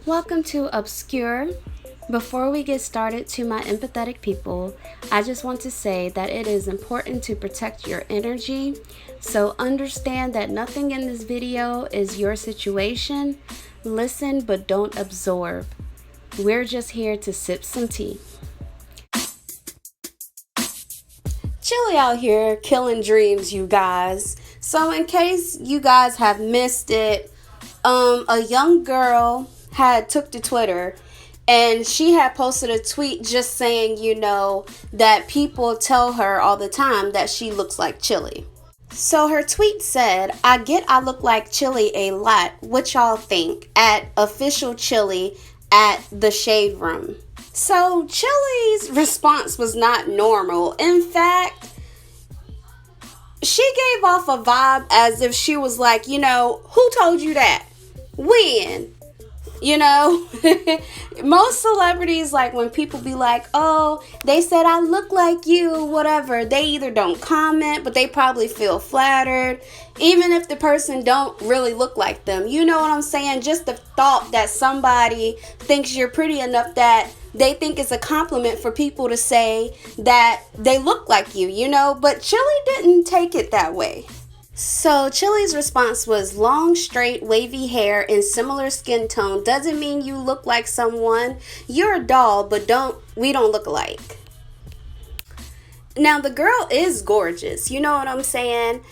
Welcome to Obscure. Before we get started, to my empathetic people, I just want to say that it is important to protect your energy. So understand that nothing in this video is your situation. Listen, but don't absorb. We're just here to sip some tea. Chilli out here killing dreams, you guys. So in case you guys have missed it, a young girl had took to Twitter and she had posted a tweet just saying, that people tell her all the time that she looks like Chilli. So her tweet said, I get I look like Chilli a lot. What y'all think? At official Chilli at the Shade Room. So Chilli's response was not normal. In fact, she gave off a vibe as if she was like, who told you that? When? Most celebrities, like when people be like, oh, they said I look like you, whatever, they either don't comment, but they probably feel flattered, even if the person don't really look like them. You know what I'm saying? Just the thought that somebody thinks you're pretty enough that they think it's a compliment for people to say that they look like you, but Chilli didn't take it that way. So Chilli's response was, long, straight, wavy hair and similar skin tone doesn't mean you look like someone. You're a doll, but we don't look alike. Now the girl is gorgeous, you know what I'm saying?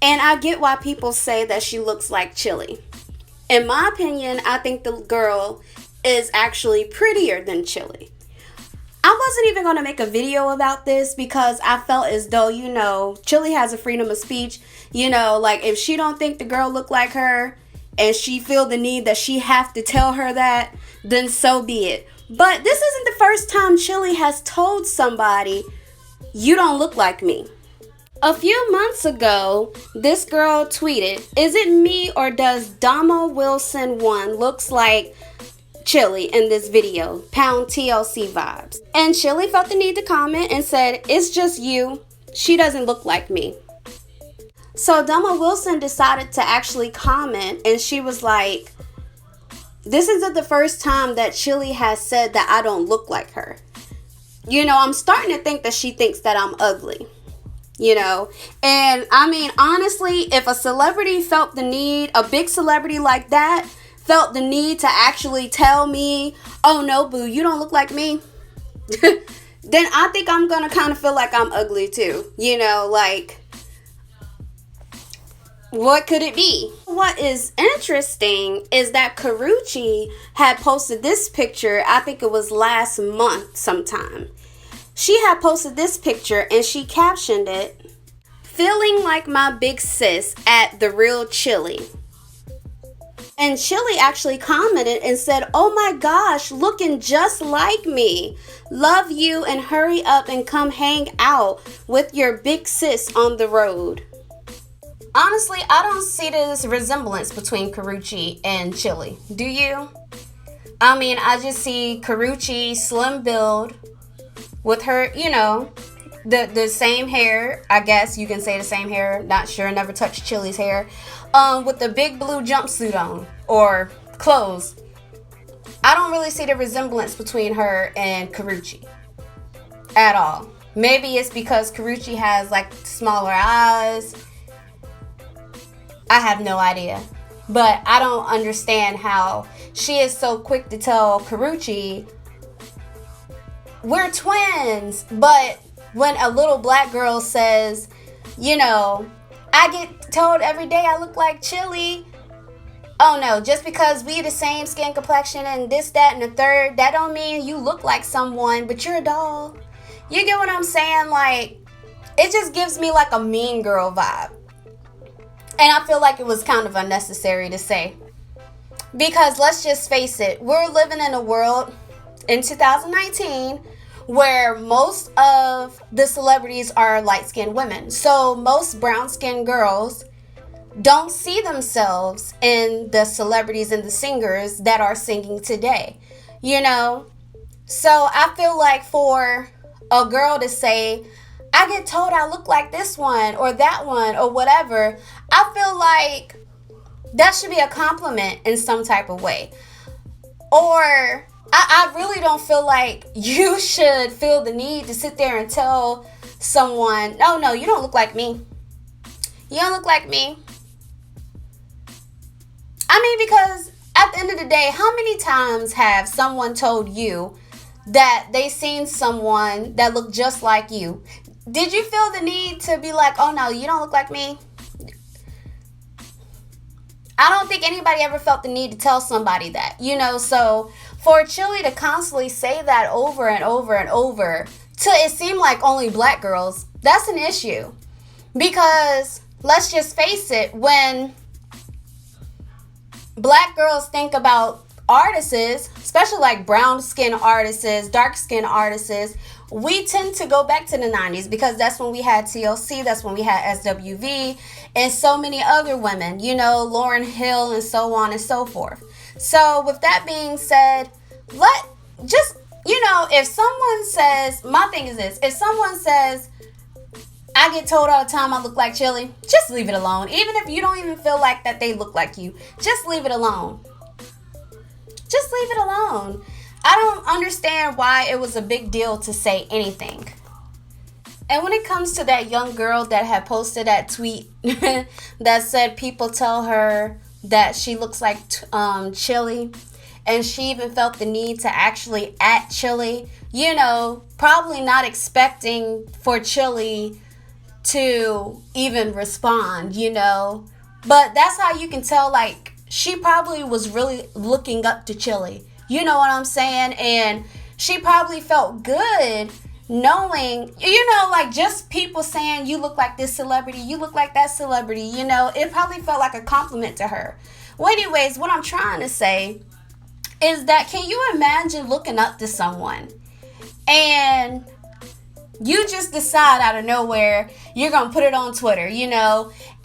And I get why people say that she looks like Chilli. In my opinion, I think the girl is actually prettier than Chilli. I wasn't even going to make a video about this because I felt as though, Chilli has a freedom of speech. Like if she don't think the girl look like her and she feel the need that she have to tell her that, then so be it. But this isn't the first time Chilli has told somebody, you don't look like me. A few months ago, this girl tweeted, is it me or does Dama Wilson 1 looks like Chilli in this video? Pound TLC vibes. And Chilli felt the need to comment and said, it's just you. She doesn't look like me. So Dama Wilson decided to actually comment and she was like, this isn't the first time that Chilli has said that I don't look like her. I'm starting to think that she thinks that I'm ugly. And I mean, honestly, if a celebrity felt the need, a big celebrity like that, felt the need to actually tell me, oh no, boo, you don't look like me, then I think I'm gonna kind of feel like I'm ugly too. What could it be? What is interesting is that Karrueche had posted this picture, I think it was last month sometime. She had posted this picture and she captioned it, feeling like my big sis at the real Chilli. And Chilli actually commented and said, oh my gosh, looking just like me. Love you and hurry up and come hang out with your big sis on the road. Honestly, I don't see this resemblance between Karrueche and Chilli. Do you? I mean, I just see Karrueche slim build with her, the same hair. I guess you can say the same hair. Not sure. Never touched Chilli's hair. With the big blue jumpsuit on or clothes. I don't really see the resemblance between her and Karrueche at all. Maybe it's because Karrueche has like smaller eyes. I have no idea. But I don't understand how she is so quick to tell Karrueche, we're twins. But when a little black girl says, I get told every day I look like Chilli. Oh no, just because we the same skin complexion and this, that, and the third, that don't mean you look like someone, but you're a doll. You get what I'm saying? Like, it just gives me like a mean girl vibe. And I feel like it was kind of unnecessary to say. Because let's just face it, we're living in a world in 2019 where most of the celebrities are light-skinned women. So most brown-skinned girls don't see themselves in the celebrities and the singers that are singing today. So I feel like for a girl to say, I get told I look like this one or that one or whatever, I feel like that should be a compliment in some type of way. Or I really don't feel like you should feel the need to sit there and tell someone, oh no, you don't look like me. You don't look like me. I mean, because at the end of the day, how many times have someone told you that they seen someone that looked just like you? Did you feel the need to be like, oh no, you don't look like me? I don't think anybody ever felt the need to tell somebody that, so for Chilli to constantly say that over and over and over till it seemed like only black girls, that's an issue. Because let's just face it, when black girls think about artists, especially like brown skin artists, dark skin artists, we tend to go back to the 90s because that's when we had TLC, that's when we had SWV, and so many other women, Lauryn Hill and so on and so forth. So with that being said, if someone says, my thing is this, if someone says, I get told all the time I look like Chilli, just leave it alone. Even if you don't even feel like that they look like you, just leave it alone. Just leave it alone. I don't understand why it was a big deal to say anything. And when it comes to that young girl that had posted that tweet that said people tell her that she looks like Chilli, and she even felt the need to actually at Chilli, probably not expecting for Chilli to even respond, But that's how you can tell, like, she probably was really looking up to Chilli. You know what I'm saying? And she probably felt good knowing, like just people saying you look like this celebrity, you look like that celebrity, it probably felt like a compliment to her. Well, anyways, what I'm trying to say is that can you imagine looking up to someone and you just decide out of nowhere you're going to put it on Twitter,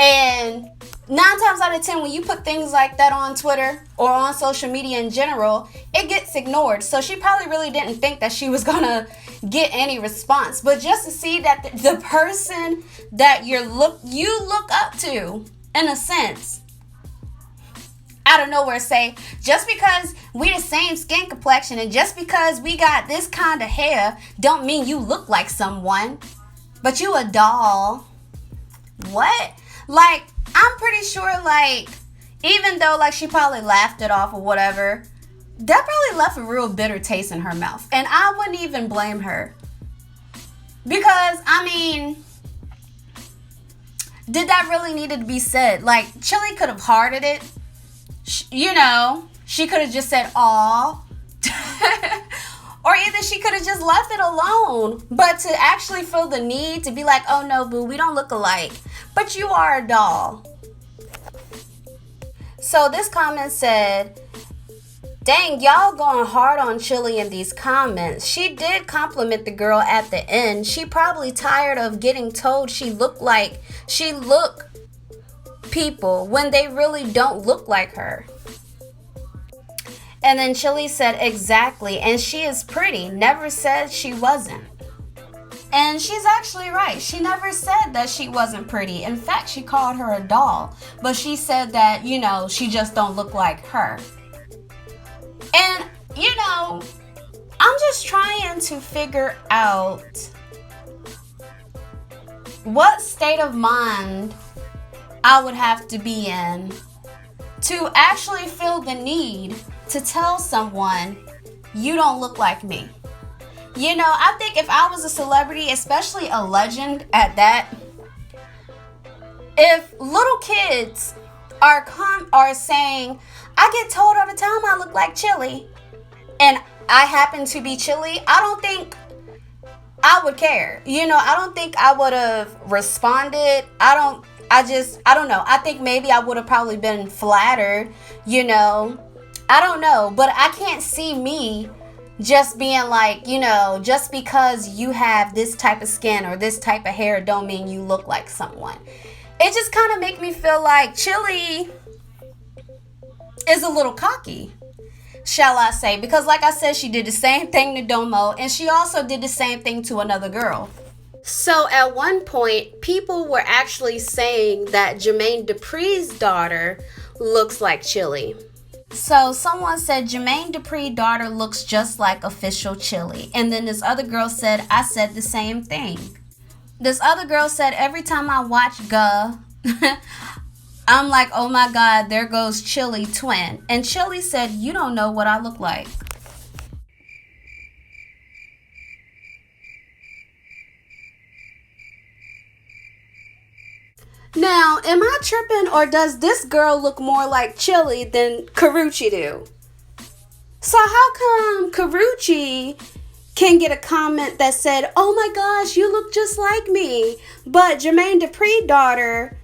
and 9 times out of 10 when you put things like that on Twitter or on social media in general, it gets ignored. So she probably really didn't think that she was going to get any response. But just to see that the person that you look up to, in a sense, out of nowhere say, just because we the same skin complexion and just because we got this kind of hair don't mean you look like someone, but you a doll. What? Like, I'm pretty sure, like, even though, like, she probably laughed it off or whatever, that probably left a real bitter taste in her mouth. And I wouldn't even blame her. Because, I mean, did that really need to be said? Like, Chilli could have hearted it. She could have just said, aw. Or either she could have just left it alone. But to actually feel the need to be like, oh no, boo, we don't look alike, but you are a doll. So this comment said, dang, y'all going hard on Chilli in these comments. She did compliment the girl at the end. She probably tired of getting told she look people when they really don't look like her. And then Chilli said, exactly, and she is pretty. Never said she wasn't. And she's actually right. She never said that she wasn't pretty. In fact, she called her a doll. But she said that, she just don't look like her. And, I'm just trying to figure out what state of mind I would have to be in to actually feel the need to tell someone you don't look like me. I think if I was a celebrity, especially a legend at that, if little kids are saying, I get told all the time I look like Chilli, and I happen to be Chilli, I don't think I would care. I don't think I would have responded. I don't know. I think maybe I would have probably been flattered, I don't know. But I can't see me just being like, just because you have this type of skin or this type of hair don't mean you look like someone. It just kind of make me feel like Chilli is a little cocky, shall I say. Because like I said, she did the same thing to Domo, and she also did the same thing to another girl. So at one point, people were actually saying that Jermaine Dupri's daughter looks like Chilli. So someone said Jermaine Dupri's daughter looks just like official Chilli. And then this other girl said, I said the same thing. This other girl said, every time I watch Guh, I'm like, oh my God, there goes Chilli twin. And Chilli said, you don't know what I look like. Now, am I tripping, or does this girl look more like Chilli than Karrueche do? So how come Karrueche can get a comment that said, oh my gosh, you look just like me, but Jermaine Dupri's daughter,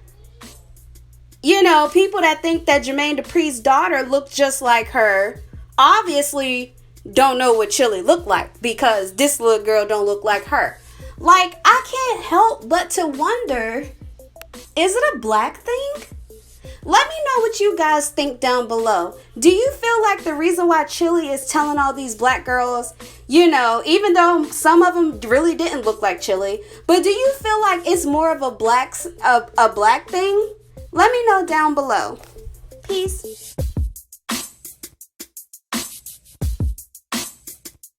people that think that Jermaine Dupri's daughter looked just like her, obviously don't know what Chilli looked like, because this little girl don't look like her. Like, I can't help but to wonder, is it a black thing? Let me know what you guys think down below. Do you feel like the reason why Chilli is telling all these black girls, even though some of them really didn't look like Chilli, but do you feel like it's more of a black thing? Let me know down below. Peace.